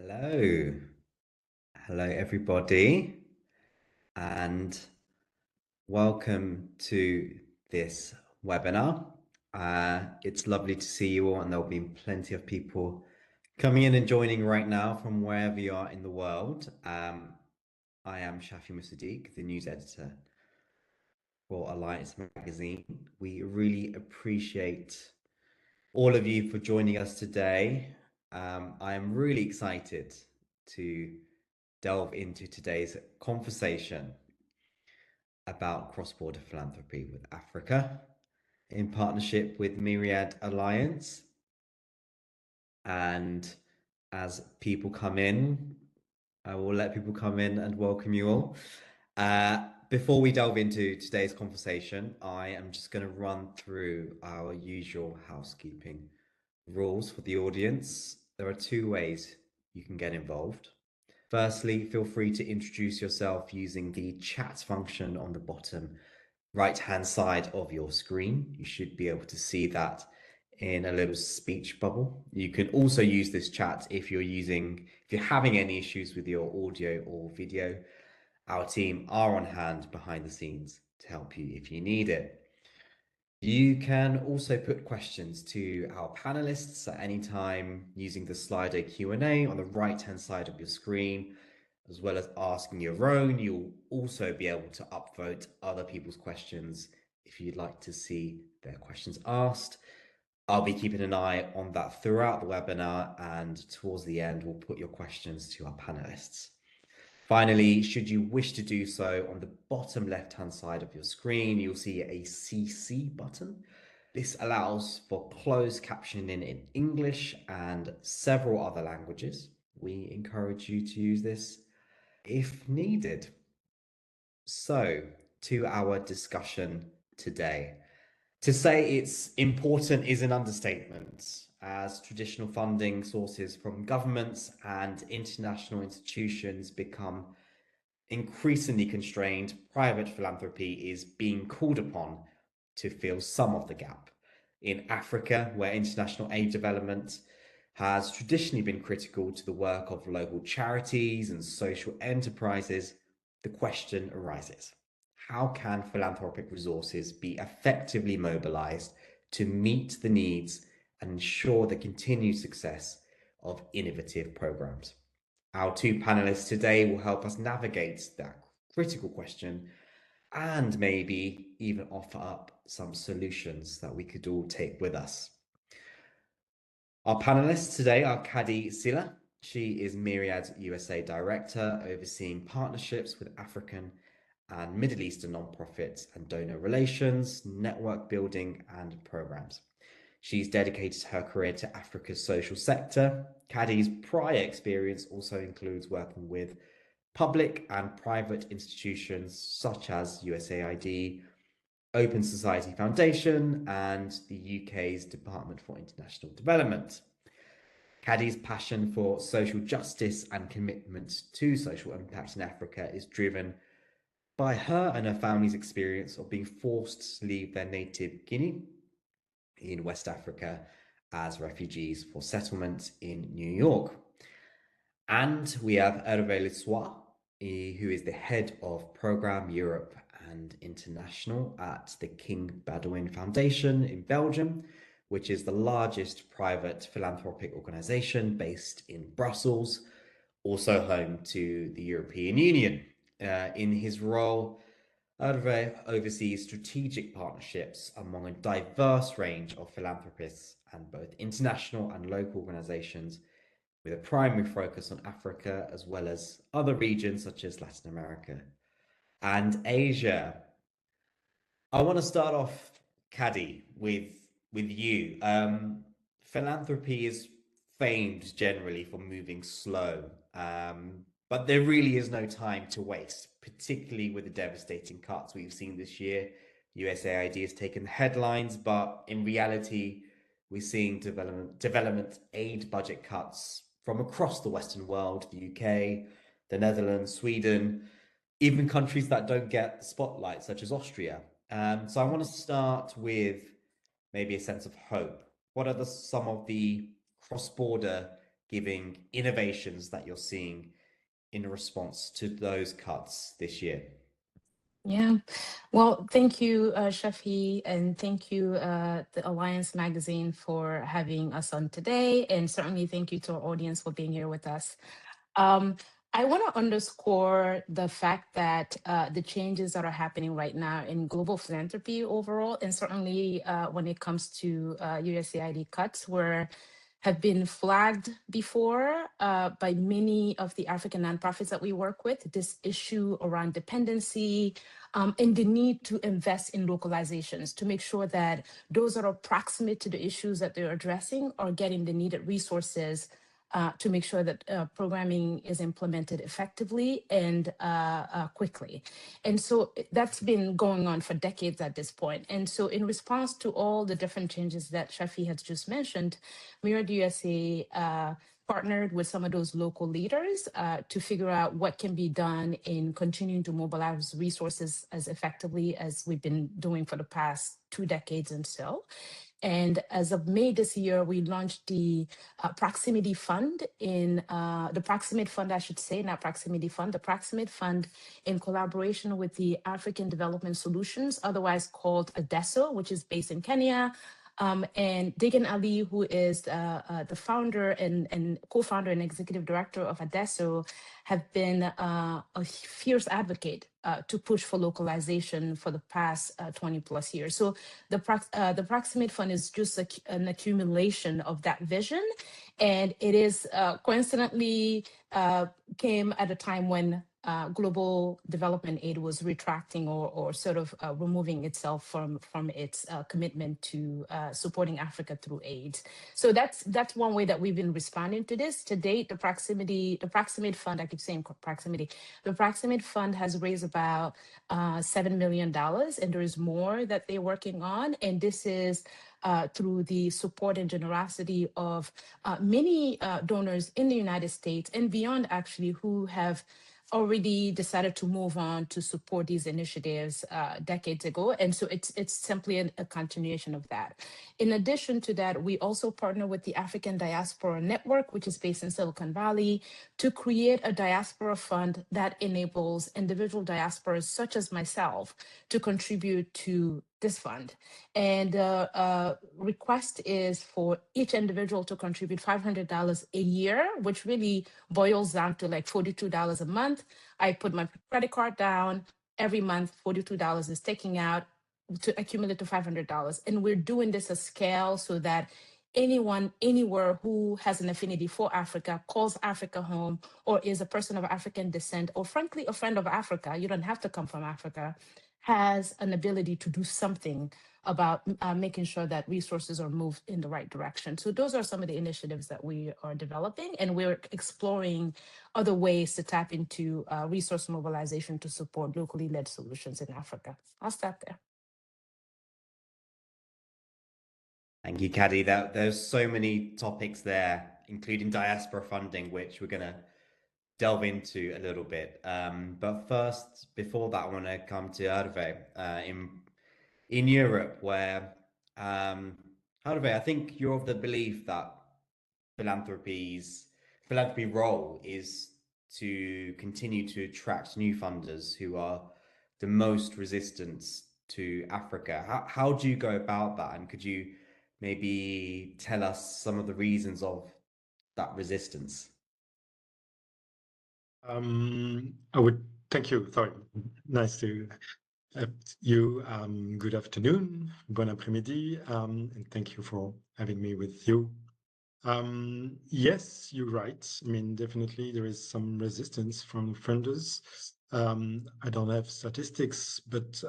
Hello. Hello, everybody, and welcome to this webinar. It's lovely to see you all, and there'll be plenty of people coming in and joining right now from wherever you are in the world. I am Shafi Musaddiq, the news editor for Alliance Magazine. We really appreciate all of you for joining us today. I am really excited to delve into today's conversation about cross-border philanthropy with Africa in partnership with Myriad Alliance. And as people come in, I will let people come in and welcome you all. Before we delve into today's conversation, I am just going to run through our usual housekeeping rules for the audience. There are two ways you can get involved. Firstly, feel free to introduce yourself using the chat function on the bottom right-hand side of your screen. You should be able to see that in a little speech bubble. You can also use this chat if you're having any issues with your audio or video. Our team are on hand behind the scenes to help you if you need it. You can also put questions to our panelists at any time using the Slido Q&A on the right-hand side of your screen, as well as asking your own. You'll also be able to upvote other people's questions if you'd like to see their questions asked. I'll be keeping an eye on that throughout the webinar, and towards the end, we'll put your questions to our panelists. Finally, should you wish to do so, on the bottom left-hand side of your screen, you'll see a CC button. This allows for closed captioning in English and several other languages. We encourage you to use this if needed. So, to our discussion today. To say it's important is an understatement, as traditional funding sources from governments and international institutions become increasingly constrained. Private philanthropy is being called upon to fill some of the gap. In Africa, where international aid development has traditionally been critical to the work of local charities and social enterprises, the question arises: how can philanthropic resources be effectively mobilized to meet the needs and ensure the continued success of innovative programs? Our two panelists today will help us navigate that critical question and maybe even offer up some solutions that we could all take with us. Our panelists today are Kadi Silla. She is Myriad's USA Director, overseeing partnerships with African and Middle Eastern nonprofits and donor relations, network building, and programs. She's dedicated her career to Africa's social sector. Kadi's prior experience also includes working with public and private institutions such as USAID, Open Society Foundation, and the UK's Department for International Development. Kadi's passion for social justice and commitment to social impact in Africa is driven by her and her family's experience of being forced to leave their native Guinea in West Africa as refugees for settlement in New York. And we have Hervé Lissois, who is the head of Program Europe and International at the King Baudouin Foundation in Belgium, which is the largest private philanthropic organization based in Brussels, also home to the European Union. In his role, Hervé oversees strategic partnerships among a diverse range of philanthropists and both international and local organizations, with a primary focus on Africa as well as other regions such as Latin America and Asia. I want to start off, Kadi, with you. Philanthropy is famed generally for moving slow, but there really is no time to waste, particularly with the devastating cuts we've seen this year. USAID has taken the headlines, but in reality, we're seeing development aid budget cuts from across the Western world, the UK, the Netherlands, Sweden, even countries that don't get the spotlight, such as Austria. So I want to start with maybe a sense of hope. What are some of the cross-border giving innovations that you're seeing in response to those cuts this year? Yeah. Well, thank you, Shafi, and thank you, the Alliance Magazine, for having us on today. And certainly thank you to our audience for being here with us. Um, I want to underscore the fact that the changes that are happening right now in global philanthropy overall, and certainly when it comes to USAID cuts, were have been flagged before by many of the African nonprofits that we work with. This issue around dependency and the need to invest in localizations to make sure that those that are proximate to the issues that they're addressing are getting the needed resources to make sure that programming is implemented effectively and quickly. And so that's been going on for decades at this point. And so in response to all the different changes that Shafi has just mentioned, Mirror USA partnered with some of those local leaders to figure out what can be done in continuing to mobilize resources as effectively as we've been doing for the past 2 decades and so. And as of May this year, we launched the Proximity Fund the Proximate Fund, I should say, not Proximity Fund, the Proximate Fund in collaboration with the African Development Solutions, otherwise called ADESO, which is based in Kenya. And Digan Ali, who is the founder and co-founder and executive director of ADESO, have been a fierce advocate to push for localization for the past 20 plus years. So the Proximate Fund is just an accumulation of that vision. And it is coincidentally came at a time when global development aid was retracting or sort of removing itself from its commitment to supporting Africa through aid. So that's one way that we've been responding to this. To date, the Proximate Fund, I keep saying proximity, the Proximate Fund has raised about $7 million, and there is more that they're working on. And this is through the support and generosity of many donors in the United States and beyond, actually, who have already decided to move on to support these initiatives decades ago. And so it's simply a continuation of that. In addition to that, we also partner with the African Diaspora Network, which is based in Silicon Valley, to create a diaspora fund that enables individual diasporas such as myself to contribute to this fund. And request is for each individual to contribute $500 a year, which really boils down to like $42 a month. I put my credit card down every month, $42 is taking out to accumulate to $500. And we're doing this at scale so that anyone anywhere who has an affinity for Africa, calls Africa home, or is a person of African descent, or frankly, a friend of Africa, you don't have to come from Africa, has an ability to do something about making sure that resources are moved in the right direction. So those are some of the initiatives that we are developing, and we're exploring other ways to tap into resource mobilization to support locally led solutions in Africa. I'll stop there. Thank you, Caddy. There's so many topics there, including diaspora funding, which we're going to delve into a little bit. But first, before that, I want to come to Hervé in Europe, where Hervé, I think you're of the belief that philanthropy role is to continue to attract new funders who are the most resistant to Africa. How do you go about that? And could you maybe tell us some of the reasons of that resistance? I would thank you. Sorry, nice to have you. Good afternoon, bon après-midi, and thank you for having me with you. Yes, you're right. I mean, definitely there is some resistance from funders. I don't have statistics, but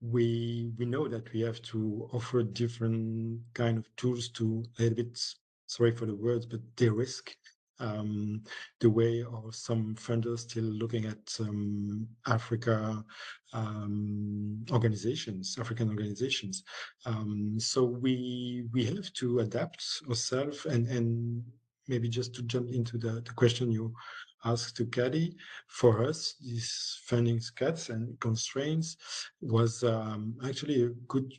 we know that we have to offer different kind of tools to a little bit, sorry for the words, but de-risk the way of some funders still looking at African organizations. So we have to adapt ourselves, and maybe just to jump into the question you asked to Caddy, for us, these funding cuts and constraints was actually a good,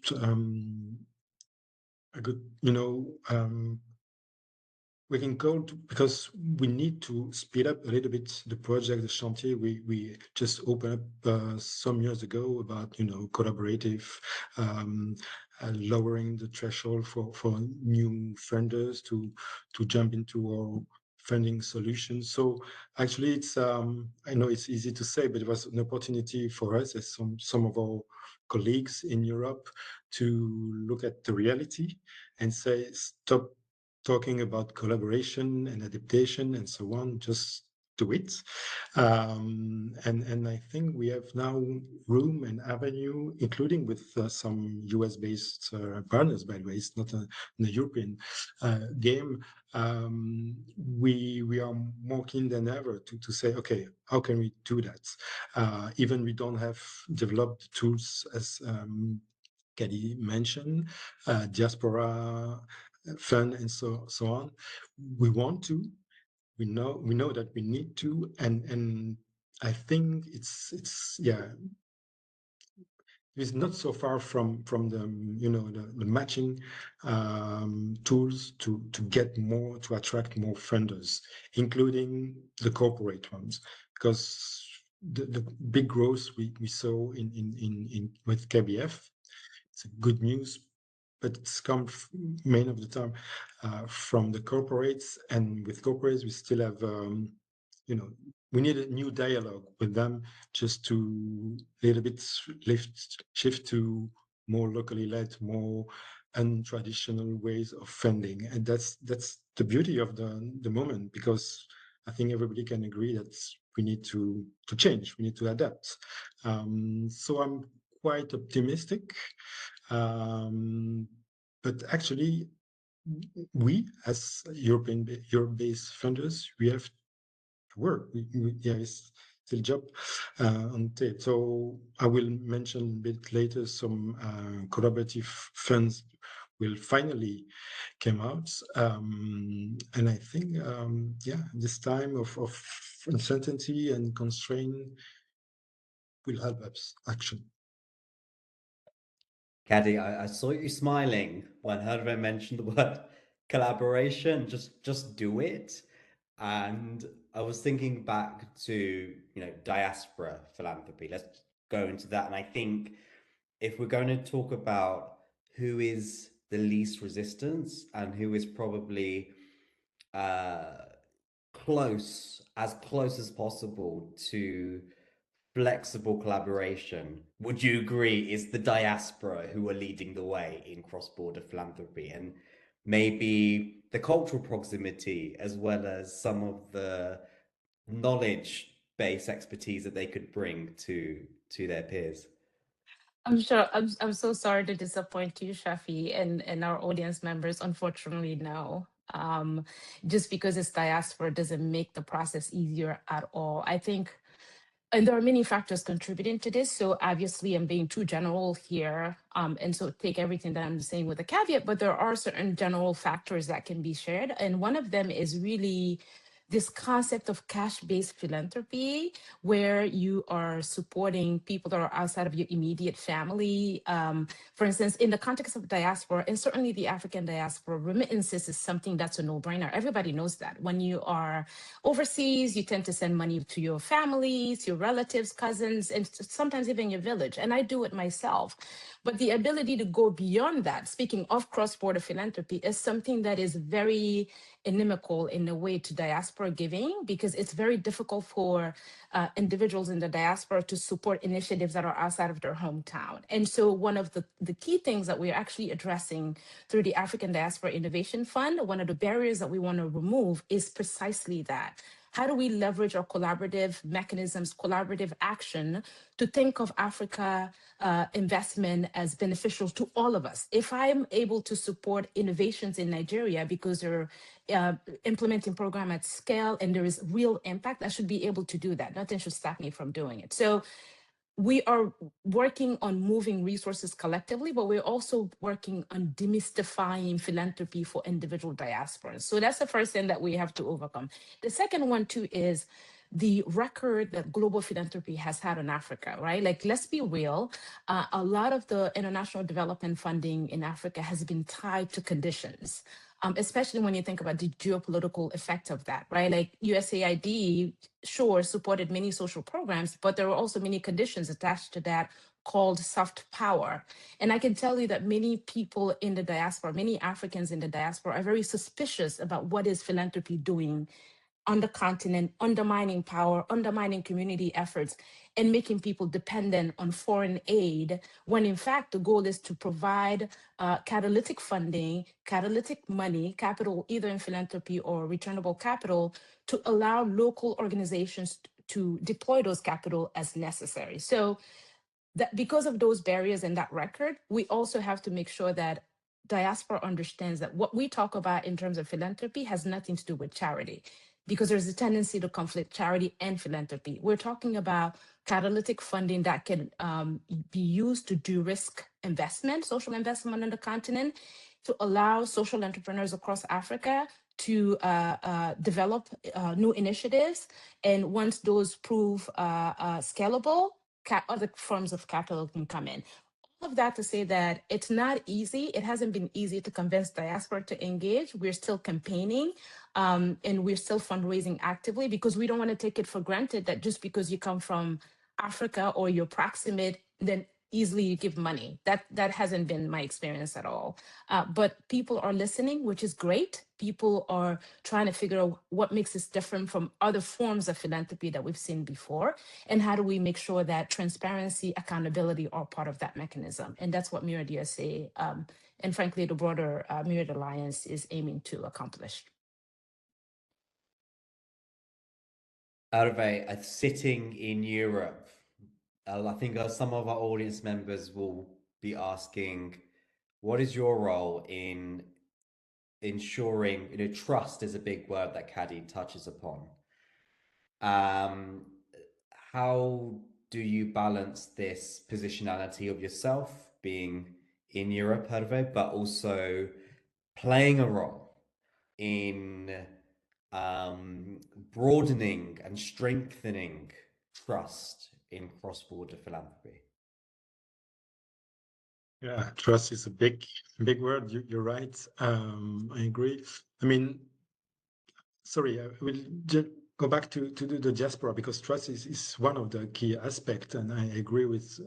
we can go to, because we need to speed up a little bit the project, the chantier we just opened up some years ago about, collaborative, lowering the threshold for new funders to jump into our funding solutions. So actually, it's I know it's easy to say, but it was an opportunity for us as some of our colleagues in Europe to look at the reality and say, stop talking about collaboration and adaptation and so on, just do it. And I think we have now room and avenue, including with some US-based partners, by the way. It's not a European game. We are more keen than ever to say, okay, how can we do that? Even we don't have developed tools as Caddy mentioned, diaspora fund and so on. We want to, we know that we need to, and I think it's not so far from the the matching tools to get more, to attract more funders, including the corporate ones, because the big growth we saw in with KBF, it's good news, but it's come main of the time from the corporates, and with corporates we still have we need a new dialogue with them, just to little bit shift to more locally led, more untraditional ways of funding. And that's the beauty of the moment, because I think everybody can agree that we need to change, we need to adapt. So I'm quite optimistic. But actually, we as Europe-based funders, we have to work. It's still a job on tape. So I will mention a bit later some collaborative funds will finally come out. And I think, this time of uncertainty and constraint will help us action. Caddy, I saw you smiling when Hervé mentioned the word collaboration. Just do it. And I was thinking back to, diaspora philanthropy. Let's go into that. And I think if we're going to talk about who is the least resistance and who is probably uh, close as possible to flexible collaboration, would you agree is the diaspora who are leading the way in cross-border philanthropy, and maybe the cultural proximity as well as some of the knowledge-based expertise that they could bring to their peers? I'm sure. I'm so sorry to disappoint you, Shafi, and our audience members. Unfortunately, no. Just because it's diaspora doesn't make the process easier at all. I think, and there are many factors contributing to this. So obviously, I'm being too general here, and so take everything that I'm saying with a caveat. But there are certain general factors that can be shared, and one of them is really this concept of cash-based philanthropy, where you are supporting people that are outside of your immediate family. For instance, in the context of diaspora, and certainly the African diaspora, remittances is something that's a no-brainer. Everybody knows that. When you are overseas, you tend to send money to your families, your relatives, cousins, and sometimes even your village. And I do it myself. But the ability to go beyond that, speaking of cross-border philanthropy, is something that is very inimical in a way to diaspora giving, because it's very difficult for individuals in the diaspora to support initiatives that are outside of their hometown. And so one of the key things that we're actually addressing through the African Diaspora Innovation Fund, one of the barriers that we want to remove is precisely that. How do we leverage our collaborative mechanisms, collaborative action, to think of Africa investment as beneficial to all of us? If I'm able to support innovations in Nigeria because they're implementing program at scale and there is real impact, I should be able to do that. Nothing should stop me from doing it. So we are working on moving resources collectively, but we're also working on demystifying philanthropy for individual diasporas. So that's the first thing that we have to overcome. The second one too is the record that global philanthropy has had in Africa, right? Like, let's be real. A lot of the international development funding in Africa has been tied to conditions. especially when you think about the geopolitical effect of that, right? Like USAID, sure, supported many social programs, but there were also many conditions attached to that called soft power. And I can tell you that many people in the diaspora, many Africans in the diaspora, are very suspicious about what is philanthropy doing on the continent, undermining power, undermining community efforts, and making people dependent on foreign aid, when in fact the goal is to provide catalytic funding, catalytic money, capital, either in philanthropy or returnable capital, to allow local organizations to deploy those capital as necessary. So that because of those barriers and that record, we also have to make sure that diaspora understands that what we talk about in terms of philanthropy has nothing to do with charity, because there's a tendency to conflict charity and philanthropy. We're talking about catalytic funding that can be used to do risk investment, social investment on the continent, to allow social entrepreneurs across Africa to develop new initiatives. And once those prove scalable, other forms of capital can come in. All of that to say that it's not easy. It hasn't been easy to convince diaspora to engage. We're still campaigning, and we're still fundraising actively, because we don't want to take it for granted that just because you come from Africa or you're proximate, then easily you give money. That hasn't been my experience at all. But people are listening, which is great. People are trying to figure out what makes this different from other forms of philanthropy that we've seen before, and how do we make sure that transparency, accountability are part of that mechanism. And that's what Myriad USA, and frankly, the broader Myriad Alliance is aiming to accomplish. Hervé, sitting in Europe, I think some of our audience members will be asking, what is your role in ensuring, trust is a big word that Kadi touches upon. How do you balance this positionality of yourself being in Europe, Hervé, but also playing a role in broadening and strengthening trust in cross-border philanthropy? Yeah, trust is a big word. You're right. I agree. I mean, sorry, I will just go back to the diaspora, because trust is one of the key aspects, and I agree with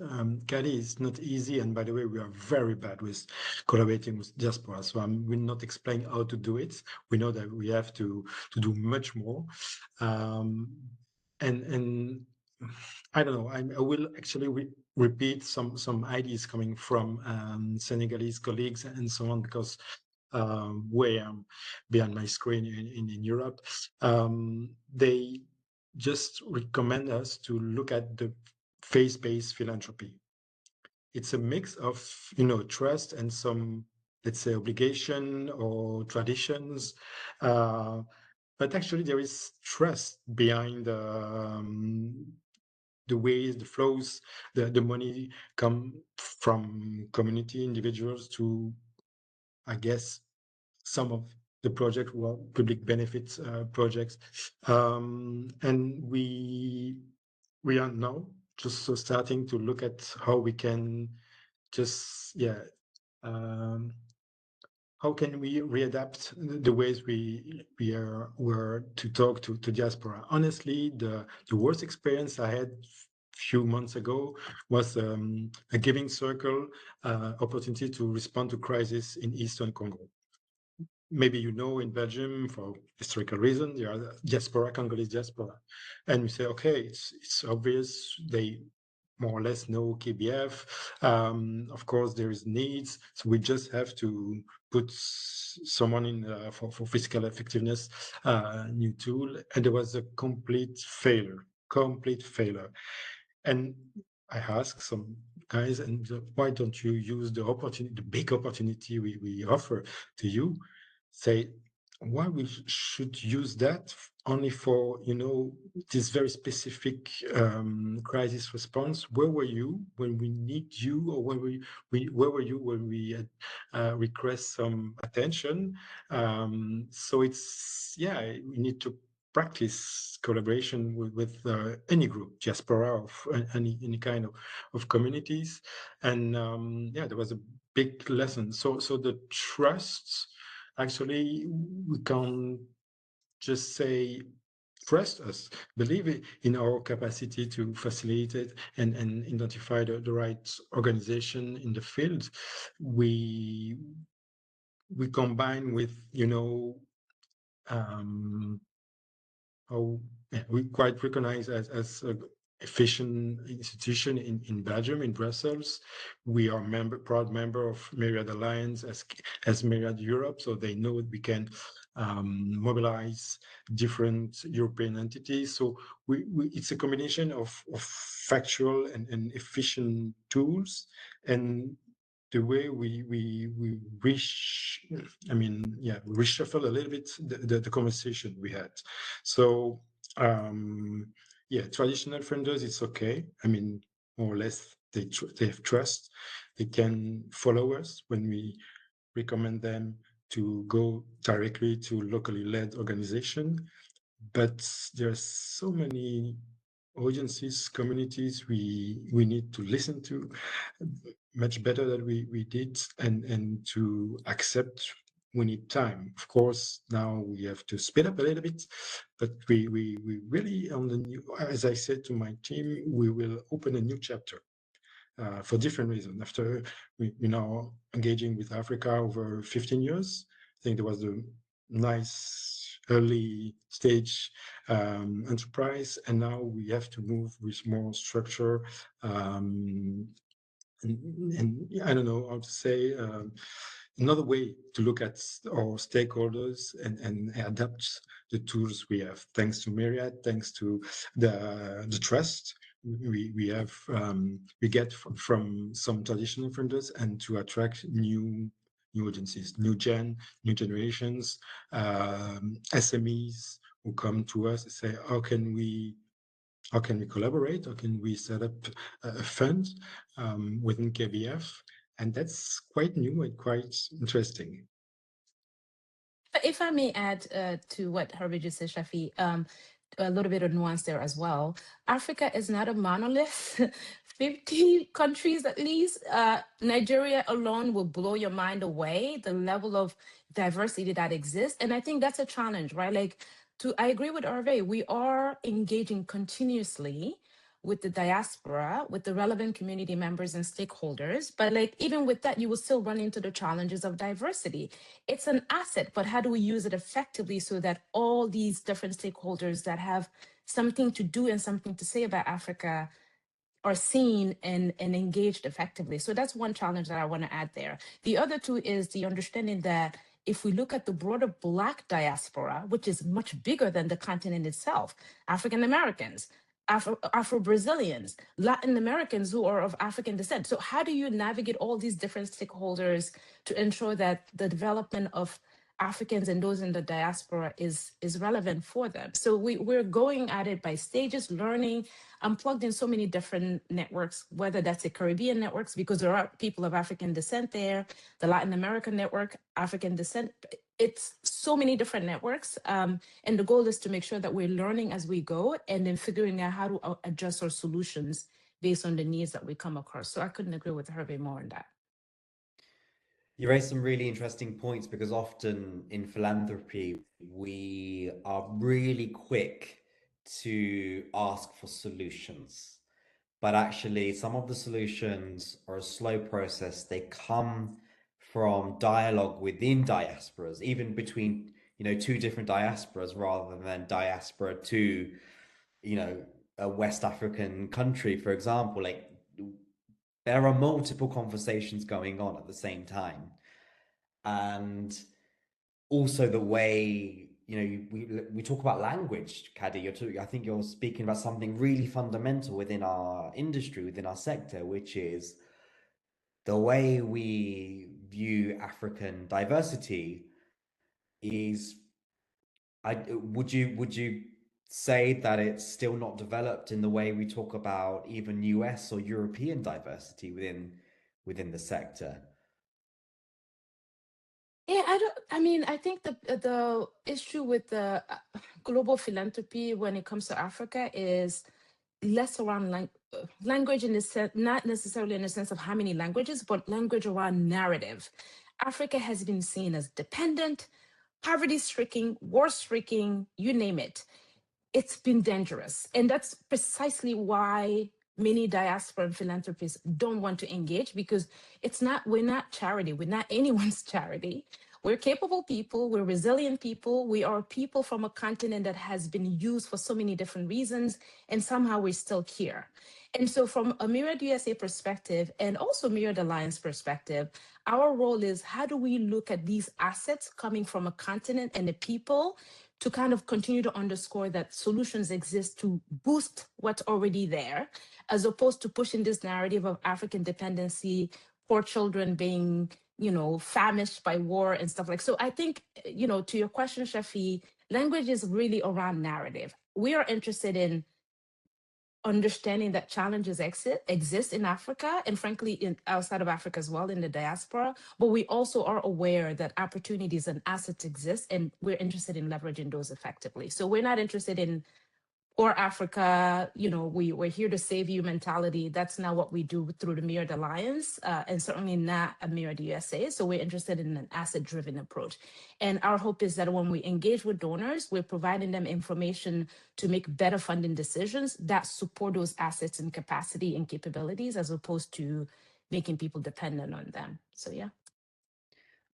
Kadi. It's not easy, and by the way, we are very bad with collaborating with diaspora. So we'll not explain how to do it. We know that we have to do much more, and I don't know. I will actually repeat some ideas coming from Senegalese colleagues and so on, because where I'm behind my screen in Europe, they just recommend us to look at the faith-based philanthropy. It's a mix of, trust and some, let's say, obligation or traditions. But actually, there is trust behind the ways, the flows, the money come from community individuals to, I guess, some of the projects were public benefits projects, and we are now just starting to look at how we can just how can we readapt the ways were to talk to diaspora. Honestly, the worst experience I had few months ago was a giving circle opportunity to respond to crisis in Eastern Congo. Maybe in Belgium, for historical reasons, there are diaspora, Congolese diaspora. And we say, okay, it's obvious they more or less know KBF. Of course, there is needs. So we just have to put someone in for fiscal effectiveness, new tool. And there was a complete failure. And I asked some guys, and why don't you use the opportunity, the big opportunity we offer to you? Say why we should use that only for this very specific crisis response. Where were you when we need you, or where were you when we request some attention? So it's we need to practice collaboration with any group, diaspora, of any kind of communities, and there was a big lesson. So the trust actually we can't just say trust us, believe in our capacity to facilitate and identify the right organization in the field. We combine with, um, how we quite recognize as a efficient institution in Belgium, in Brussels. We are proud member of Myriad Alliance as Myriad Europe, so they know we can mobilize different European entities. So it's a combination of factual and efficient tools, and the way we reshuffle a little bit the conversation we had. So yeah, traditional funders, it's okay. I mean, more or less, they have trust. They can follow us when we recommend them to go directly to locally led organization. But there's so many audiences, communities we need to listen to much better than we did, and to accept we need time. Of course, now we have to speed up a little bit, but we really on the new, as I said to my team, we will open a new chapter for different reasons. After we now engaging with Africa over 15 years, I think there was a nice early stage enterprise, and now we have to move with more structure, and I don't know how to say, another way to look at our stakeholders and adapt the tools we have. Thanks to Myriad, thanks to the trust we have, we get from some traditional funders, and to attract new audiences, new generations, SMEs who come to us and say, how can we collaborate? How can we set up a fund within KBF? And that's quite new and quite interesting. If I may add to what Hervé just said, Shafi, a little bit of nuance there as well. Africa is not a monolith. 50 countries at least. Nigeria alone will blow your mind away, the level of diversity that exists. And I think that's a challenge, right? Like, I agree with Hervé, we are engaging continuously with the diaspora, with the relevant community members and stakeholders. But like, even with that, you will still run into the challenges of diversity. It's an asset, but how do we use it effectively so that all these different stakeholders that have something to do and something to say about Africa are seen and engaged effectively? So that's one challenge that I want to add there. The other two is the understanding that if we look at the broader Black diaspora, which is much bigger than the continent itself, African Americans, Afro-Brazilians, Latin Americans who are of African descent. So how do you navigate all these different stakeholders to ensure that the development of Africans and those in the diaspora is relevant for them? So we're going at it by stages, learning. I'm plugged in so many different networks, whether that's the Caribbean networks, because there are people of African descent there, the Latin American network, African descent. It's so many different networks. And the goal is to make sure that we're learning as we go and then figuring out how to adjust our solutions based on the needs that we come across. So I couldn't agree with Hervé more on that. You raised some really interesting points, because often in philanthropy, we are really quick to ask for solutions. But actually, some of the solutions are a slow process. They come from dialogue within diasporas, even between, two different diasporas, rather than diaspora to, a West African country, for example. Like, there are multiple conversations going on at the same time. And also the way, we talk about language, Kadi. I think you're speaking about something really fundamental within our industry, within our sector, which is the way we view African diversity is, would you say that it's still not developed in the way we talk about even US or European diversity within the sector? Yeah, I think the issue with the global philanthropy when it comes to Africa is less around language, in the sense, not necessarily in the sense of how many languages, but language around narrative. Africa has been seen as dependent, poverty-stricken, war-stricken, you name it. It's been dangerous. And that's precisely why many diaspora and philanthropists don't want to engage, because we're not charity. We're not anyone's charity. We're capable people. We're resilient people. We are people from a continent that has been used for so many different reasons. And somehow we're still here. And so from a Myriad USA perspective and also Myriad Alliance perspective, our role is, how do we look at these assets coming from a continent and the people to kind of continue to underscore that solutions exist to boost what's already there, as opposed to pushing this narrative of African dependency, poor children being, famished by war and stuff like. So I think, to your question, Shafi, language is really around narrative. We are interested in understanding that challenges exist in Africa, and frankly outside of Africa as well, in the diaspora, but we also are aware that opportunities and assets exist, and we're interested in leveraging those effectively. So we're not interested in or Africa, we're here to save you mentality. That's not what we do through the Myriad Alliance, and certainly not a Myriad USA. So we're interested in an asset-driven approach. And our hope is that when we engage with donors, we're providing them information to make better funding decisions that support those assets and capacity and capabilities, as opposed to making people dependent on them. So, yeah.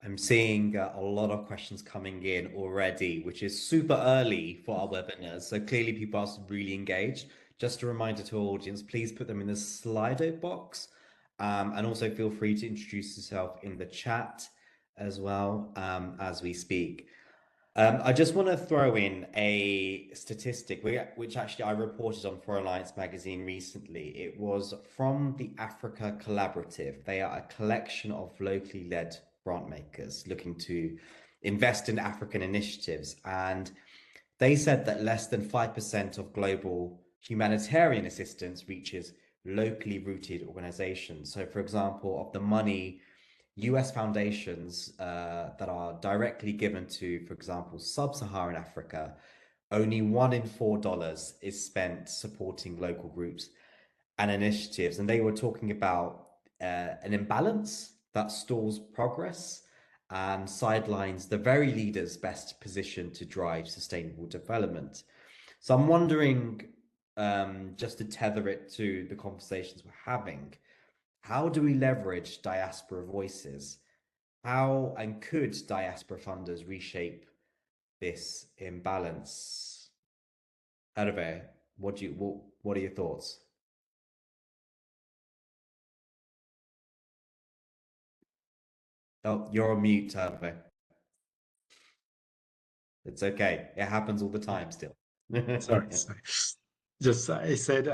I'm seeing a lot of questions coming in already, which is super early for our webinars. So clearly people are really engaged. Just a reminder to our audience, please put them in the Slido box. And also feel free to introduce yourself in the chat as well as we speak. I just want to throw in a statistic, which actually I reported on for Alliance magazine recently. It was from the Africa Collaborative. They are a collection of locally led grant makers looking to invest in African initiatives. And they said that less than 5% of global humanitarian assistance reaches locally rooted organizations. So, for example, of the money US foundations that are directly given to, for example, sub-Saharan Africa, only $1 in $4 is spent supporting local groups and initiatives. And they were talking about an imbalance that stalls progress and sidelines the very leaders best positioned to drive sustainable development. So I'm wondering, just to tether it to the conversations we're having, how do we leverage diaspora voices? How and could diaspora funders reshape this imbalance? Hervé, what are your thoughts? Oh, you're on mute, Hervé. It's okay. It happens all the time still. Sorry. Just I said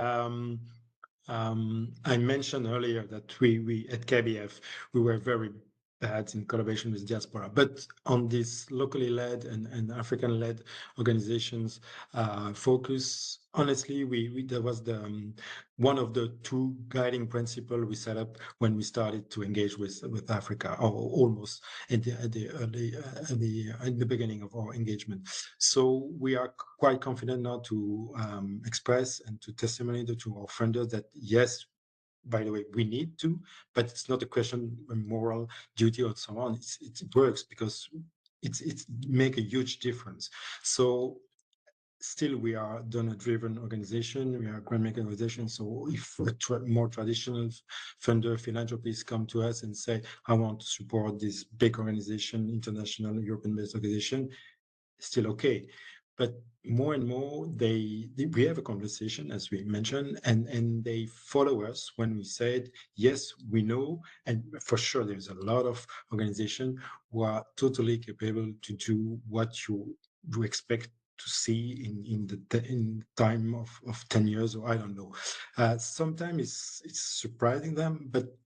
I mentioned earlier that we at KBF we were very bad in collaboration with diaspora, but on this locally led and African led organizations focus. Honestly, we that was the one of the two guiding principles we set up when we started to engage with Africa, or almost in the beginning of our engagement. So we are quite confident now to express and to testimony to our funders that yes, by the way, we need to, but it's not a question of moral duty or so on. It works because it's make a huge difference. So still we are donor-driven organization, we are a grant making organization. So if a more traditional funder, philanthropists come to us and say, I want to support this big organization, international European-based organization, still okay. But more and more, we have a conversation, as we mentioned, and they follow us when we said, yes, we know, and for sure, there's a lot of organizations who are totally capable to do what you expect to see in time of 10 years, or I don't know. Sometimes it's surprising them, but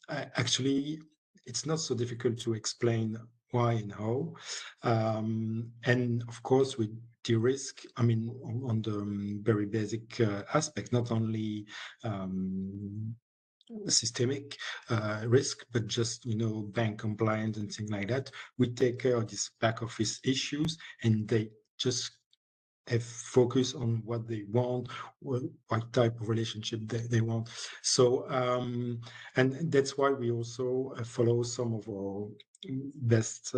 actually, it's not so difficult to explain why and how. And of course, we de-risk, I mean, on the very basic aspect, not only systemic risk, but just, bank compliance and things like that. We take care of these back office issues, and they just have focus on what they want, what type of relationship they want. So, and that's why we also follow some of our best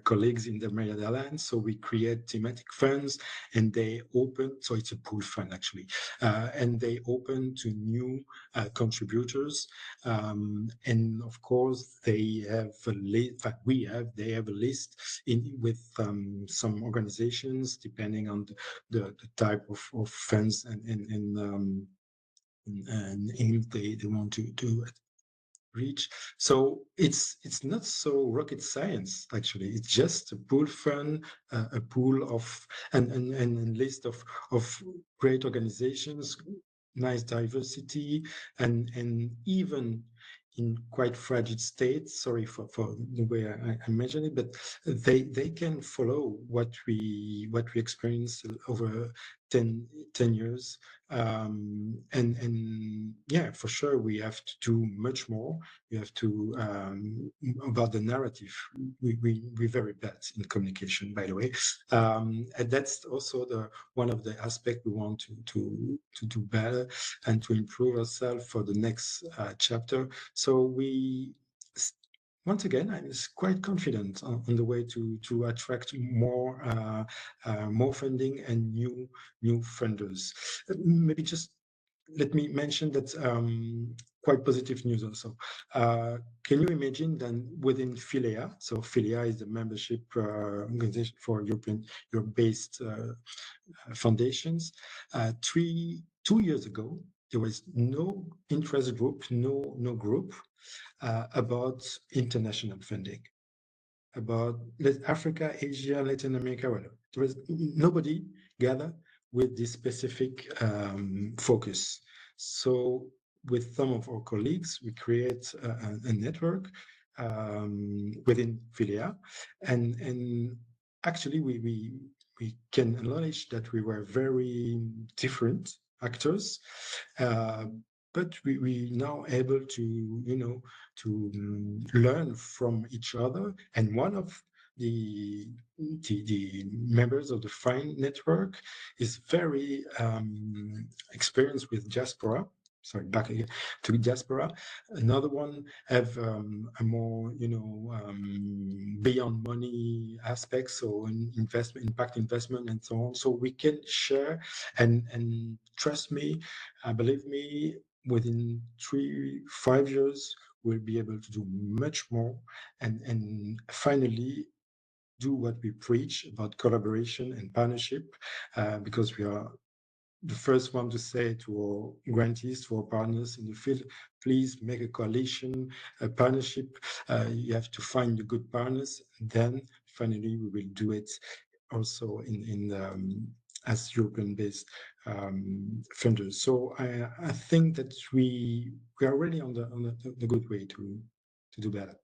colleagues in the Netherlands. So we create thematic funds, and they open. So it's a pool fund actually, and they open to new contributors. And of course, they have a list. In fact, they have a list with some organizations depending on the type of funds and aim they want to reach. So it's not so rocket science actually. It's just a pool fund, a pool of and a list of great organizations, nice diversity, and even in quite fragile states. Sorry for the way I mentioned it, but they can follow what we experience over 10 years. And yeah, for sure, we have to do much more. We have to about the narrative. We're very bad in communication, by the way, and that's also one of the aspects we want to do better and to improve ourselves for the next chapter. So once again, I'm quite confident on the way to attract more funding and new funders. Maybe just let me mention that quite positive news also. Can you imagine then within Philia? So Philia is the membership organization for Europe-based foundations. 2 years ago, there was no interest group, no group about international funding, about Africa, Asia, Latin America, whatever. There was nobody gathered with this specific focus. So with some of our colleagues, we create a network within Philia, and actually we can acknowledge that we were very different actors, but we now able to learn from each other. And one of the members of the FINE network is very experienced with diaspora. Sorry, back again to diaspora. Another one have a more beyond money aspects, so investment, impact investment, and so on. So we can share and trust me, believe me, within 3-5 years we'll be able to do much more and finally do what we preach about collaboration and partnership, because we are the first one to say to our grantees, to our partners in the field, please make a coalition, a partnership. You have to find the good partners. Then finally we will do it also in as European-based funders. So I think that we are really on the good way to do better.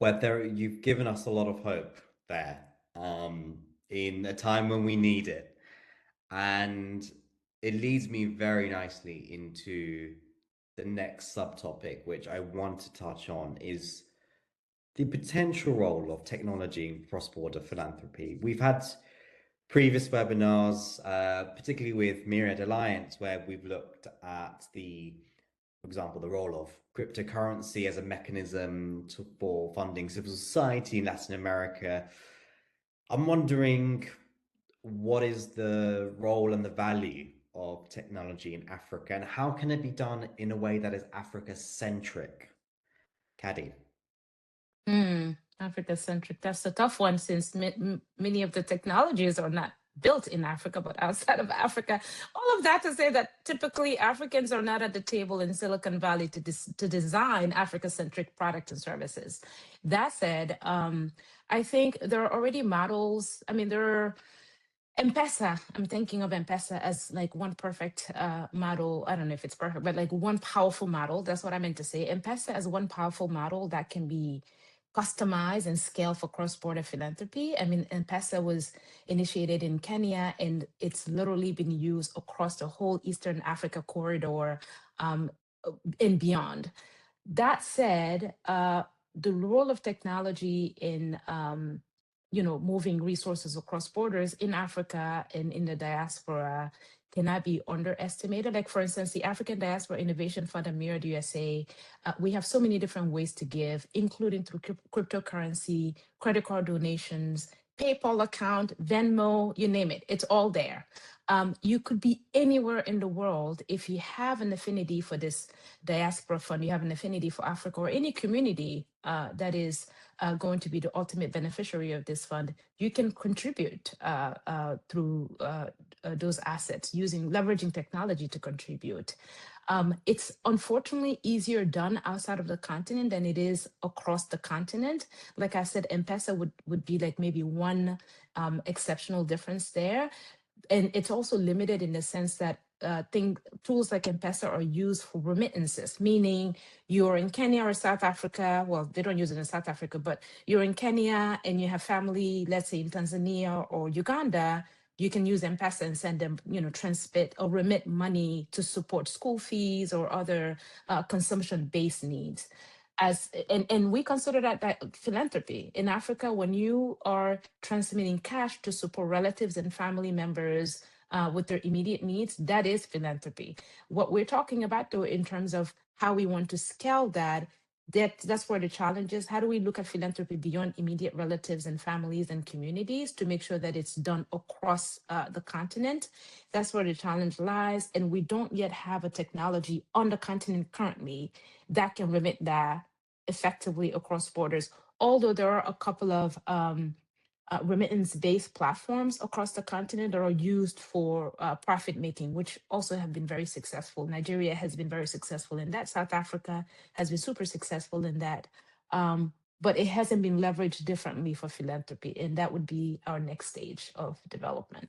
Well, you've given us a lot of hope there, in a time when we need it. And it leads me very nicely into the next subtopic, which I want to touch on, is the potential role of technology in cross-border philanthropy. We've had previous webinars, particularly with Myriad Alliance, where we've looked at for example, the role of cryptocurrency as a mechanism for funding civil society in Latin America. I'm wondering, what is the role and the value of technology in Africa, and how can it be done in a way that is Africa-centric? Caddy. Africa-centric. That's a tough one, since many of the technologies are not built in Africa, but outside of Africa. All of that to say that typically Africans are not at the table in Silicon Valley to design Africa-centric products and services. That said, I think there are already models. I mean, there are M-Pesa. I'm thinking of M-Pesa as like one perfect model. I don't know if it's perfect, but like one powerful model. That's what I meant to say. M-Pesa as one powerful model that can be customized and scale for cross-border philanthropy. I mean, M-Pesa was initiated in Kenya, and it's literally been used across the whole Eastern Africa corridor and beyond. That said, the role of technology in moving resources across borders in Africa and in the diaspora cannot be underestimated. Like, for instance, the African Diaspora Innovation Fund and Mirrored USA, we have so many different ways to give, including through cryptocurrency, credit card donations, PayPal account, Venmo, you name it, it's all there. You could be anywhere in the world. If you have an affinity for this diaspora fund, you have an affinity for Africa or any community that is going to be the ultimate beneficiary of this fund, you can contribute through those assets, leveraging technology to contribute. It's unfortunately easier done outside of the continent than it is across the continent. Like I said, M-Pesa would be like maybe one exceptional difference there. And it's also limited in the sense that tools like M-Pesa are used for remittances, meaning you're in Kenya or South Africa. Well, they don't use it in South Africa, but you're in Kenya and you have family, let's say in Tanzania or Uganda. You can use M-Pesa and send them, transmit or remit money to support school fees or other consumption-based needs. And we consider that philanthropy in Africa. When you are transmitting cash to support relatives and family members with their immediate needs, that is philanthropy. What we're talking about, though, in terms of how we want to scale that's where the challenge is. How do we look at philanthropy beyond immediate relatives and families and communities to make sure that it's done across the continent? That's where the challenge lies. And we don't yet have a technology on the continent currently that can remit that effectively across borders. Although there are a couple of remittance-based platforms across the continent that are used for profit making, which also have been very successful. Nigeria has been very successful in that. South Africa has been super successful in that. But it hasn't been leveraged differently for philanthropy, and that would be our next stage of development.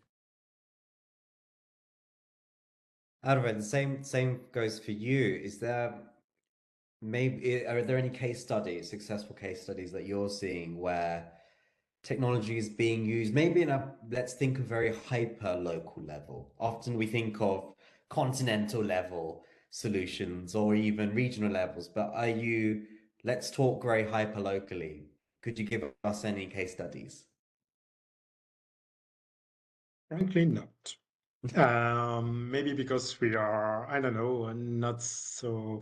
Adalbert, the same goes for you. Are there any successful case studies that you're seeing where technology is being used, maybe let's think of very hyper local level? Often we think of continental level solutions or even regional levels, but let's talk very hyper locally. Could you give us any case studies? Frankly, not. Maybe because we are, I don't know, not so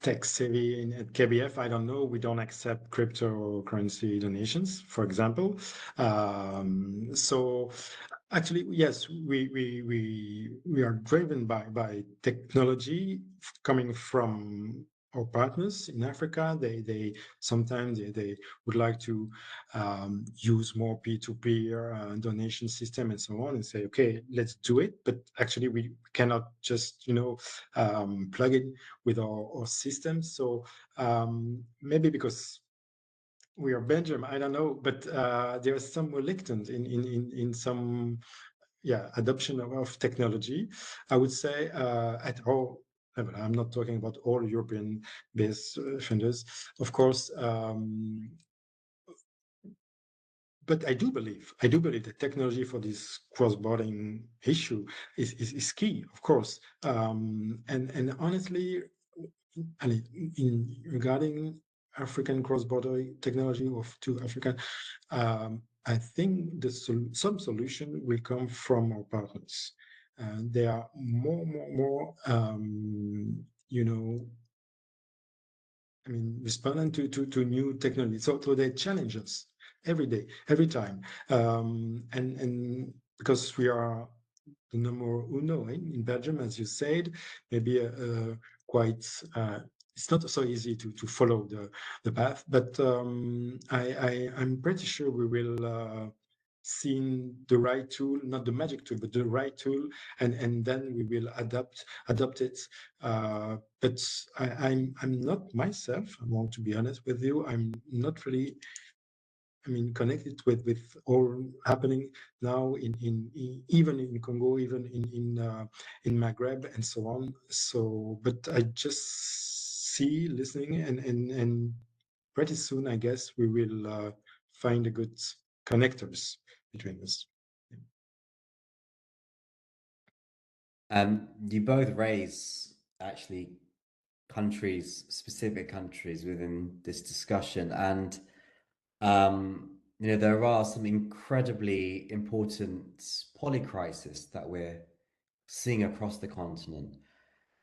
tech savvy at KBF. I don't know. We don't accept cryptocurrency donations, for example. So actually, yes, we are driven by technology coming from our partners in Africa. They sometimes they would like to use more peer-to-peer donation system and so on, and say, okay, let's do it. But actually, we cannot just plug it with our system. So maybe because we are Belgium, I don't know, but there is some reluctance in some adoption of technology. I would say at all level. I'm not talking about all European-based funders, of course. But I do believe that technology for this cross-border issue is key, of course. And honestly, regarding African cross-border technology to Africa, I think some solution will come from our partners. They are more responding to new technology. So they challenge us every day, every time. And because we are the number uno in Belgium, as you said, maybe quite it's not so easy to follow the path, but I'm pretty sure we will see the right tool, not the magic tool, but the right tool, and then we will adopt it. But I'm not myself, I want to be honest with you, I'm not really connected with all happening now in even in Congo, even in Maghreb and so on. So, but I just listening, and pretty soon, I guess, we will find a good connectors between us. You both raise actually specific countries within this discussion, and there are some incredibly important polycrises that we're seeing across the continent.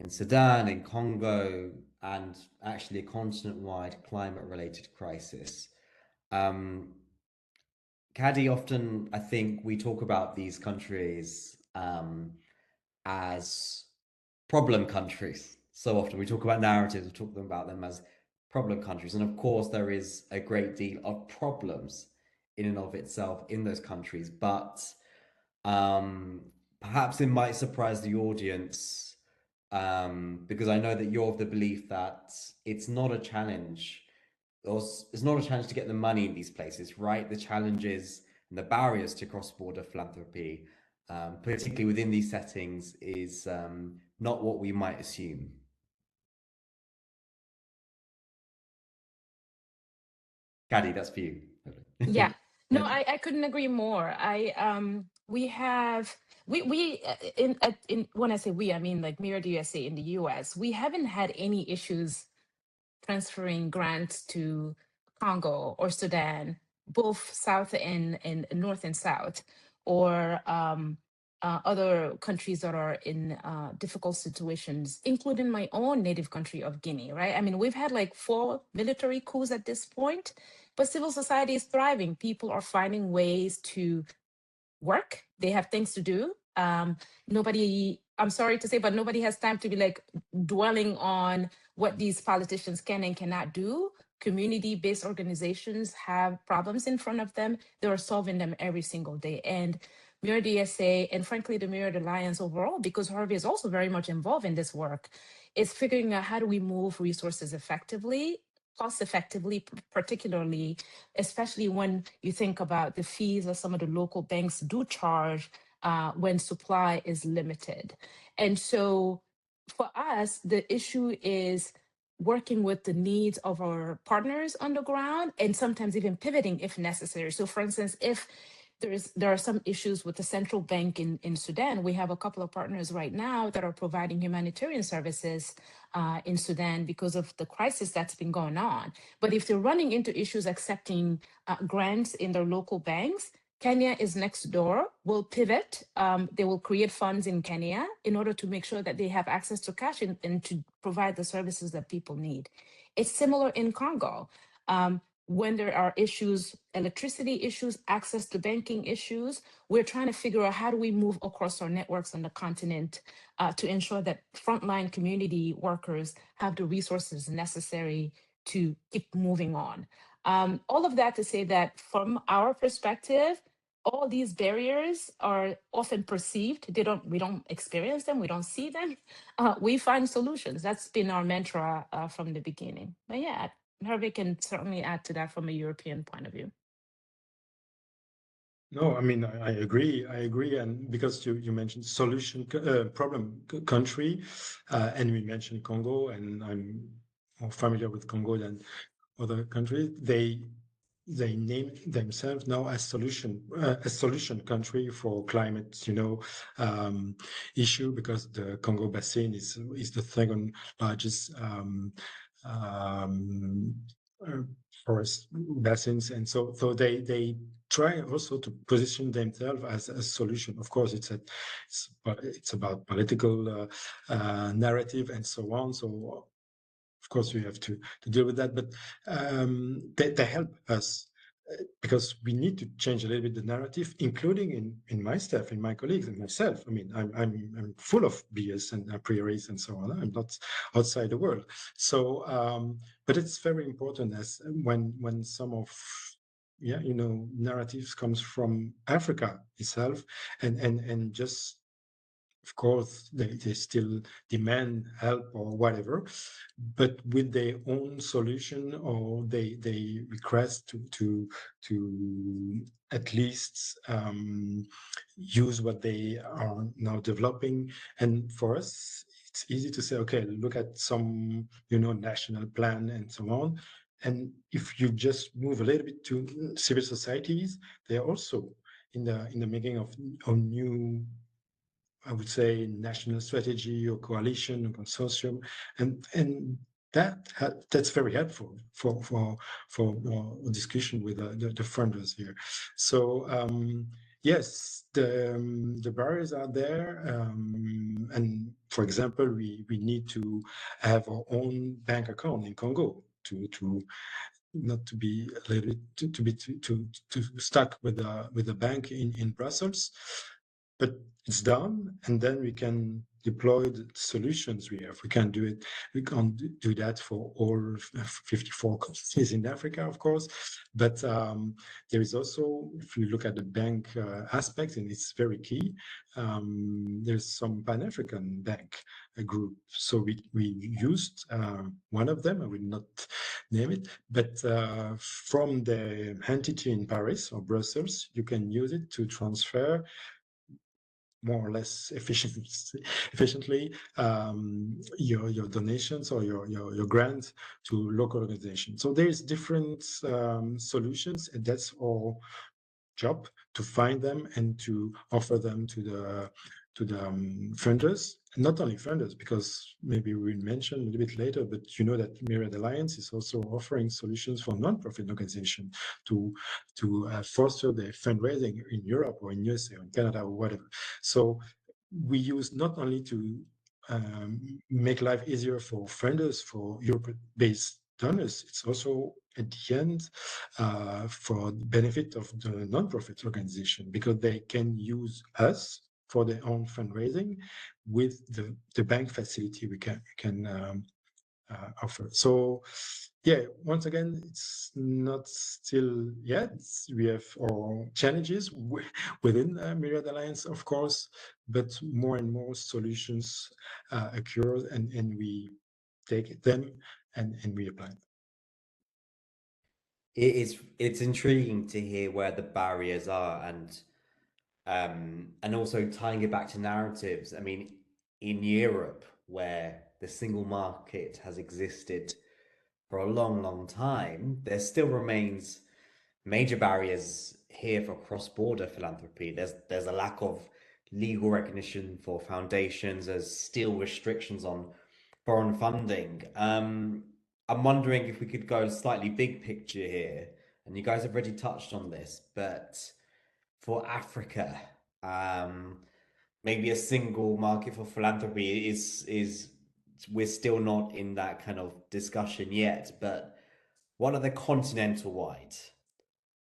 In Sudan, in Congo, and actually a continent-wide climate-related crisis. Caddy, often I think we talk about these countries as problem countries. So often we talk about narratives, we talk about them as problem countries. And of course, there is a great deal of problems in and of itself in those countries. But perhaps it might surprise the audience because I know that you're of the belief that it's not a challenge. It's not a challenge to get the money in these places, right? The challenges and the barriers to cross-border philanthropy, particularly within these settings, is not what we might assume. Caddy, that's for you. Yeah. No, I couldn't agree more. We have we in when I say we, I mean like Mirror USA in the US. We haven't had any issues transferring grants to Congo or Sudan, both South and North and South, or other countries that are in difficult situations, including my own native country of Guinea, right? I mean, we've had like 4 military coups at this point, but civil society is thriving. People are finding ways to work. They have things to do. Nobody, I'm sorry to say, but nobody has time to be like dwelling on what these politicians can and cannot do. Community-based organizations have problems in front of them. They are solving them every single day. And Mirror DSA, and frankly, the Mirror Alliance overall, because Harvey is also very much involved in this work, is figuring out how do we move resources effectively, cost effectively, particularly, especially when you think about the fees that some of the local banks do charge when supply is limited. And so for us, the issue is working with the needs of our partners on the ground and sometimes even pivoting if necessary. So for instance, if there are some issues with the central bank in Sudan. We have a couple of partners right now that are providing humanitarian services in Sudan because of the crisis that's been going on. But if they're running into issues accepting grants in their local banks, Kenya is next door, will pivot. They will create funds in Kenya in order to make sure that they have access to cash and to provide the services that people need. It's similar in Congo. When there are issues, electricity issues, access to banking issues, we're trying to figure out how do we move across our networks on the continent to ensure that frontline community workers have the resources necessary to keep moving on. All of that to say that from our perspective, all these barriers are often perceived. We don't experience them, we don't see them. We find solutions. That's been our mantra from the beginning. But yeah, Hervé can certainly add to that from a European point of view. No, I mean, I agree. I agree. And because you mentioned solution problem country, and we mentioned Congo, and I'm more familiar with Congo than other countries, they name themselves now as solution country for climate, issue, because the Congo Basin is the second largest forest basins, and so they try also to position themselves as a solution. Of course, it's about political narrative and so on. So of course we have to deal with that, but they help us because we need to change a little bit the narrative, including in my staff, in my colleagues, and myself. I mean, I'm full of BS and a prioris and so on. I'm not outside the world. So, but it's very important as when some of narratives comes from Africa itself, and just of course they still demand help or whatever, but with their own solution, or they request to at least use what they are now developing. And for us it's easy to say, okay, look at some national plan and so on. And if you just move a little bit to civil societies, they are also in the making of new, I would say, national strategy or coalition or consortium, and that's very helpful for discussion with the funders here. So Yes, the barriers are there, and for example, we need to have our own bank account in Congo to not to be a little bit to stuck with a bank in Brussels, but it's done, and then we can deploy the solutions we have. We can do it. We can't do that for all 54 countries in Africa, of course, but there is also, if you look at the bank aspect, and it's very key, there's some Pan-African bank group. So we used one of them, I will not name it, but from the entity in Paris or Brussels, you can use it to transfer more or less efficiently your donations or your grants to local organizations. So there's different solutions, and that's our job to find them and to offer them to the funders. Not only funders, because maybe we'll mention a little bit later, but you know that Myriad Alliance is also offering solutions for non-profit organizations to foster their fundraising in Europe or in USA or in Canada or whatever. So we use not only to make life easier for funders, for Europe-based donors, it's also at the end for the benefit of the non-profit organization, because they can use us for their own fundraising with the bank facility we can offer. So yeah, once again, it's not still yet. We have our challenges within Myriad Alliance, of course, but more and more solutions occur, and we take them and we apply them. It's intriguing to hear where the barriers are, and also tying it back to narratives. I mean, in Europe, where the single market has existed for a long, long time, there still remains major barriers here for cross-border philanthropy. There's a lack of legal recognition for foundations. There's still restrictions on foreign funding. I'm wondering if we could go slightly big picture here, and you guys have already touched on this, but for Africa, maybe a single market for philanthropy is we're still not in that kind of discussion yet, but what are the continental wide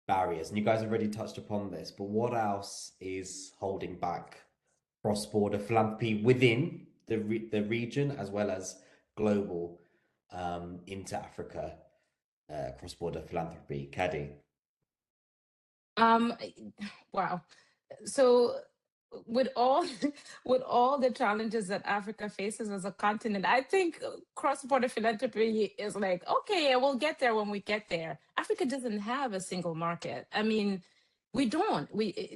barriers? And you guys have already touched upon this, but what else is holding back cross-border philanthropy within the region as well as global into Africa cross-border philanthropy? Caddy. Um, wow. So with all with all the challenges that Africa faces as a continent, I think cross-border philanthropy is like, okay, yeah, we'll get there when we get there. Africa doesn't have a single market. I mean, we don't.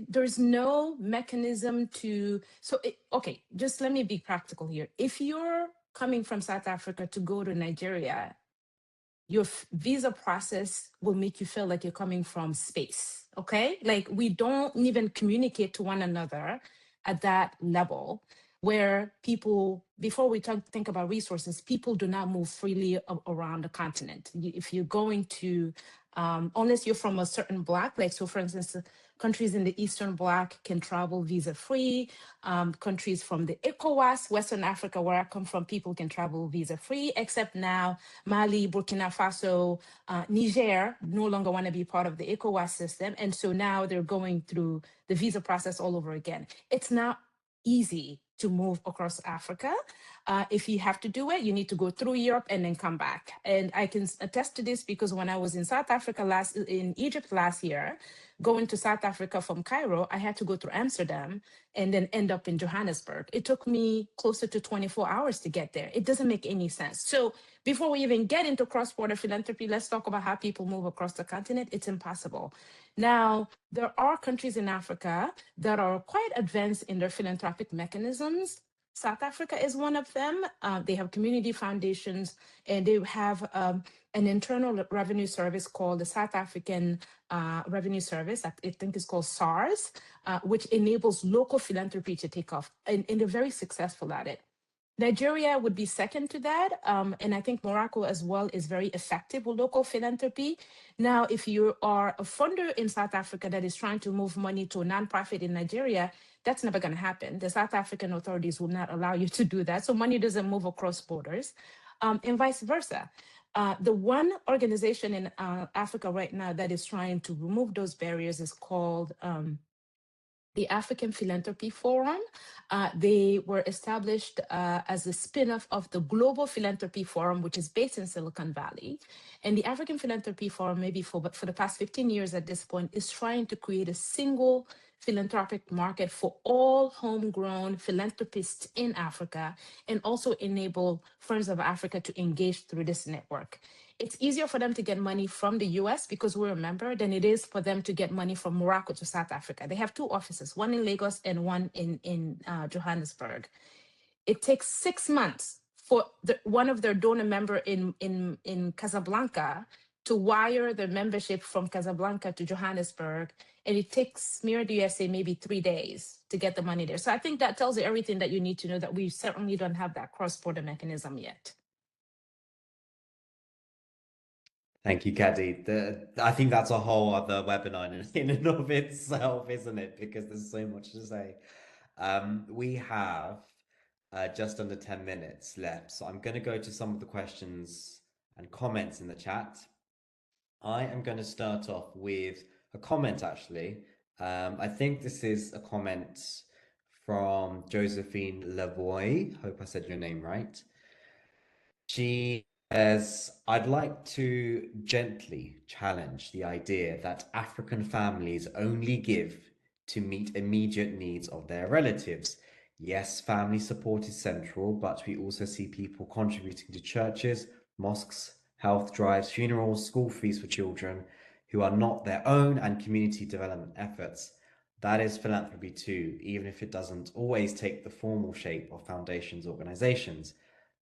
There's no mechanism to. So okay, just let me be practical here. If you're coming from South Africa to go to Nigeria, your visa process will make you feel like you're coming from space. Okay. Like we don't even communicate to one another at that level, where people, before we think about resources, people do not move freely around the continent. If you're going to, unless you're from a certain block, like, so for instance, countries in the Eastern Bloc can travel visa free. Countries from the ECOWAS, Western Africa, where I come from, people can travel visa free, except now Mali, Burkina Faso, Niger no longer want to be part of the ECOWAS system. And so now they're going through the visa process all over again. It's not easy to move across Africa. If you have to do it, you need to go through Europe and then come back. And I can attest to this because when I was in in Egypt last year, going to South Africa from Cairo, I had to go through Amsterdam and then end up in Johannesburg. It took me closer to 24 hours to get there. It doesn't make any sense. So before we even get into cross-border philanthropy, let's talk about how people move across the continent. It's impossible. Now, there are countries in Africa that are quite advanced in their philanthropic mechanisms. South Africa is one of them. They have community foundations, and they have an internal revenue service called the South African Revenue Service. I think it's called SARS, which enables local philanthropy to take off, and they're very successful at it. Nigeria would be second to that. And I think Morocco as well is very effective with local philanthropy. Now, if you are a funder in South Africa that is trying to move money to a nonprofit in Nigeria, that's never going to happen. The South African authorities will not allow you to do that. So money doesn't move across borders, and vice versa. The one organization in Africa right now that is trying to remove those barriers is called the African Philanthropy Forum. They were established as a spin-off of the Global Philanthropy Forum, which is based in Silicon Valley. And the African Philanthropy Forum, maybe for the past 15 years at this point, is trying to create a single philanthropic market for all homegrown philanthropists in Africa, and also enable Friends of Africa to engage through this network. It's easier for them to get money from the US because we're a member than it is for them to get money from Morocco to South Africa. They have two offices, one in Lagos and one in Johannesburg. It takes 6 months for one of their donor member in Casablanca to wire their membership from Casablanca to Johannesburg. And it takes Mirror the USA maybe 3 days to get the money there. So I think that tells you everything that you need to know, that we certainly don't have that cross-border mechanism yet. Thank you, Caddy. I think that's a whole other webinar in and of itself, isn't it? Because there's so much to say. We have just under 10 minutes left, so I'm going to go to some of the questions and comments in the chat. I am going to start off with a comment, actually. I think this is a comment from Josephine Lavoie. Hope I said your name right. She says, I'd like to gently challenge the idea that African families only give to meet immediate needs of their relatives. Yes, family support is central, but we also see people contributing to churches, mosques, health drives, funerals, school fees for children who are not their own, and community development efforts. That is philanthropy too, even if it doesn't always take the formal shape of foundations, organizations.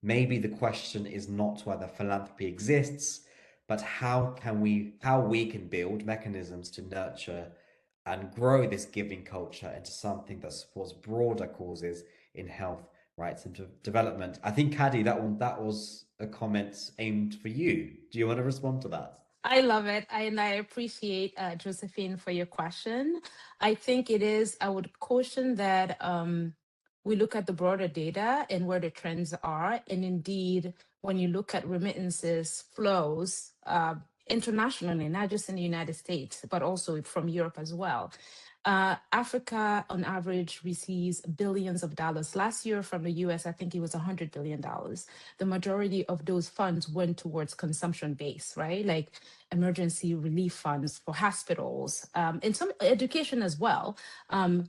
Maybe the question is not whether philanthropy exists, but how we can build mechanisms to nurture and grow this giving culture into something that supports broader causes in health, rights, and development. I think, Caddy, that was a comment aimed for you. Do you want to respond to that? I love it. And I appreciate Josephine for your question. I think it is, I would caution that we look at the broader data and where the trends are. And indeed, when you look at remittances flows internationally, not just in the United States, but also from Europe as well. Africa, on average, receives billions of dollars. Last year from the US, I think it was $100 billion. The majority of those funds went towards consumption base, right? Like emergency relief funds for hospitals, and some education as well,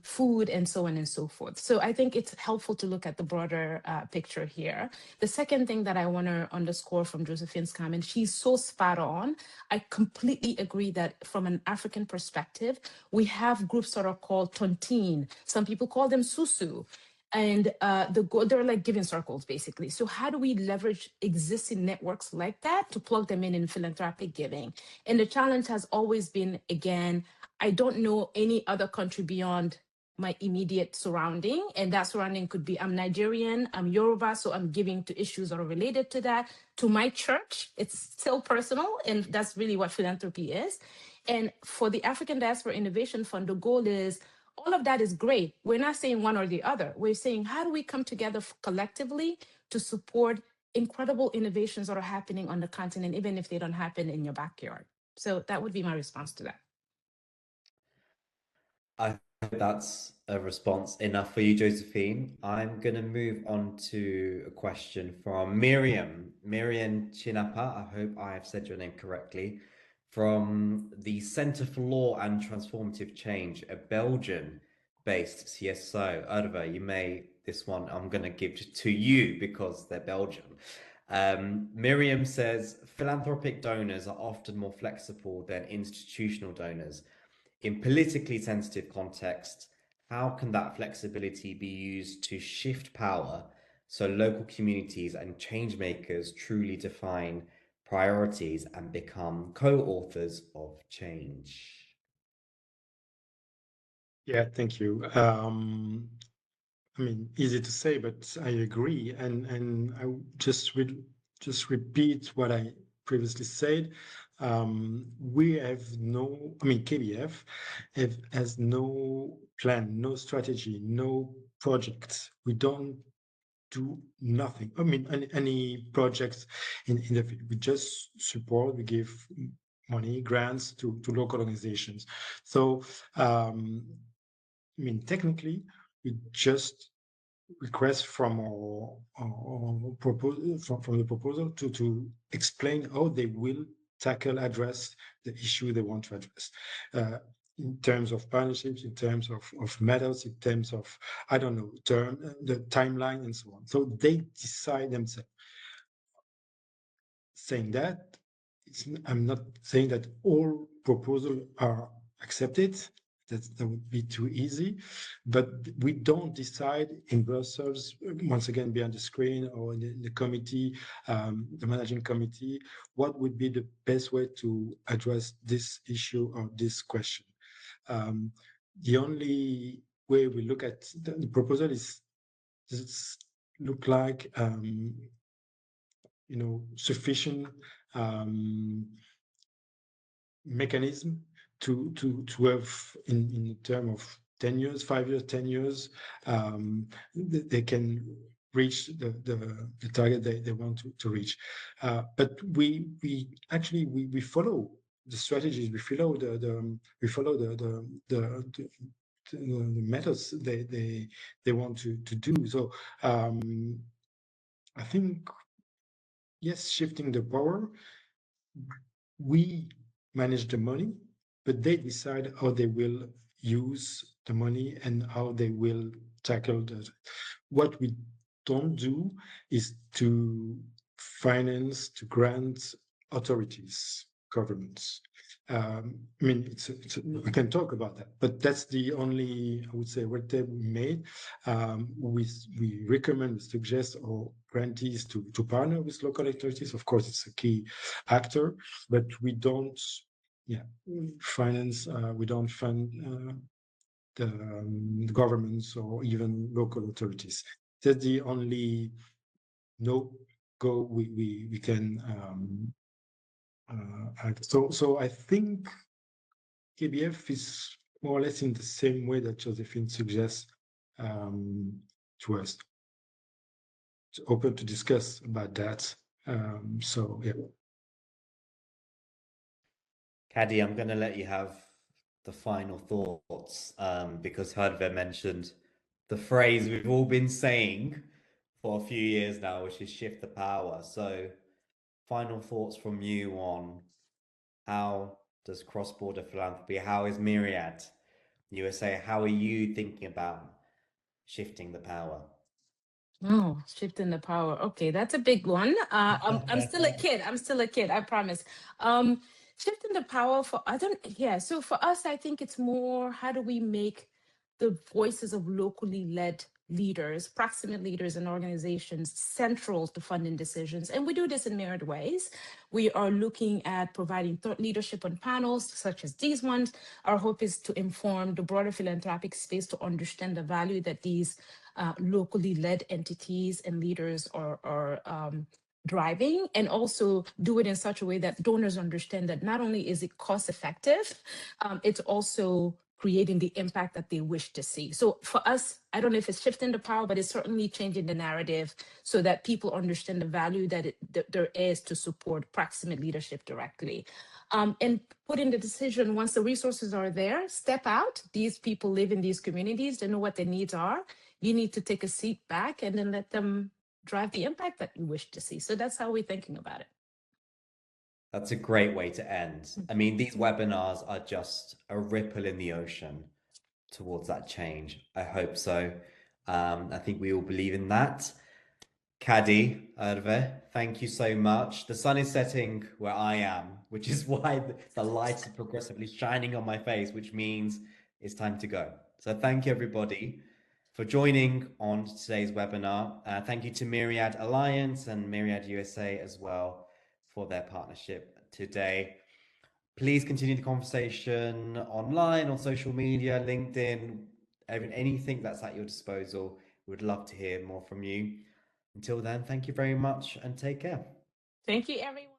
food, and so on and so forth. So I think it's helpful to look at the broader picture here. The second thing that I want to underscore from Josephine's comment, she's so spot on. I completely agree that from an African perspective, we have groups that are called tontine. Some people call them susu. And they're like giving circles, basically. So how do we leverage existing networks like that to plug them in philanthropic giving? And the challenge has always been, again, I don't know any other country beyond my immediate surrounding. And that surrounding could be, I'm Nigerian, I'm Yoruba, so I'm giving to issues that are related to that. To my church, it's still personal, and that's really what philanthropy is. And for the African Diaspora Innovation Fund, the goal is, all of that is great. We're not saying one or the other. We're saying, how do we come together collectively to support incredible innovations that are happening on the continent, even if they don't happen in your backyard? So that would be my response to that. I think that's a response enough for you, Josephine. I'm going to move on to a question from Miriam Chinapa. I hope I have said your name correctly. From the Center for Law and Transformative Change, a Belgian-based CSO. Urva, this one I'm going to give to you because they're Belgian. Miriam says, philanthropic donors are often more flexible than institutional donors. In politically sensitive contexts, how can that flexibility be used to shift power so local communities and change makers truly define priorities and become co-authors of change? Yeah, thank you. I mean, easy to say, but I agree. And I just repeat what I previously said. We have no, I mean, KBF has no plan, no strategy, no projects. We don't do nothing. I mean, any projects in the field. We just support, we give money, grants to local organizations. So, I mean, technically, we just request from our proposal from the proposal to explain how they will address the issue they want to address, in terms of partnerships, in terms of methods, in terms of, I don't know, the timeline and so on. So they decide themselves. Saying that, I'm not saying that all proposals are accepted. That would be too easy, but we don't decide in Brussels, once again behind the screen or in the committee, the managing committee, what would be the best way to address this issue or this question. The only way we look at the proposal is, does it look like sufficient mechanism to have in term of 10 years, 5 years, 10 years, they can reach the target they want to reach. But we actually follow the strategies, we follow the methods they want to do. So I think, yes, shifting the power, we manage the money, but they decide how they will use the money and how they will tackle that. What we don't do is to finance, to grant authorities, governments. I mean, we can talk about that, but that's the only, I would say, red tape we made. We recommend, suggest, or grantees to partner with local authorities. Of course, it's a key actor, but we don't, finance. We don't fund the governments or even local authorities. That's the only no-go we can act. So I think KBF is more or less in the same way that Josephine suggests to us. It's open to discuss about that. So yeah. Caddy, I'm going to let you have the final thoughts, because Hervé mentioned the phrase we've all been saying for a few years now, which is shift the power. So final thoughts from you on how does cross-border philanthropy, how is Myriad USA, how are you thinking about shifting the power? Oh, shifting the power. Okay, that's a big one. I'm still a kid. I'm still a kid, I promise. Shifting the power so for us, I think it's more, how do we make the voices of locally led leaders, proximate leaders and organizations central to funding decisions? And we do this in myriad ways. We are looking at providing thought leadership on panels such as these ones. Our hope is to inform the broader philanthropic space to understand the value that these locally led entities and leaders are driving, and also do it in such a way that donors understand that not only is it cost effective, it's also creating the impact that they wish to see. So for us, I don't know if it's shifting the power, but it's certainly changing the narrative so that people understand the value that there is to support proximate leadership directly. And put in the decision, once the resources are there, step out. These people live in these communities, they know what their needs are. You need to take a seat back and then let them drive the impact that you wish to see. So that's how we're thinking about it. That's a great way to end. I mean, these webinars are just a ripple in the ocean towards that change. I hope so. I think we all believe in that. Caddy, Hervé, thank you so much. The sun is setting where I am, which is why the lights are progressively shining on my face, which means it's time to go. So thank you, everybody, for joining on today's webinar. Thank you to Myriad Alliance and Myriad USA as well for their partnership today. Please continue the conversation online, on social media, LinkedIn, anything that's at your disposal. We'd love to hear more from you. Until then, thank you very much and take care. Thank you, everyone.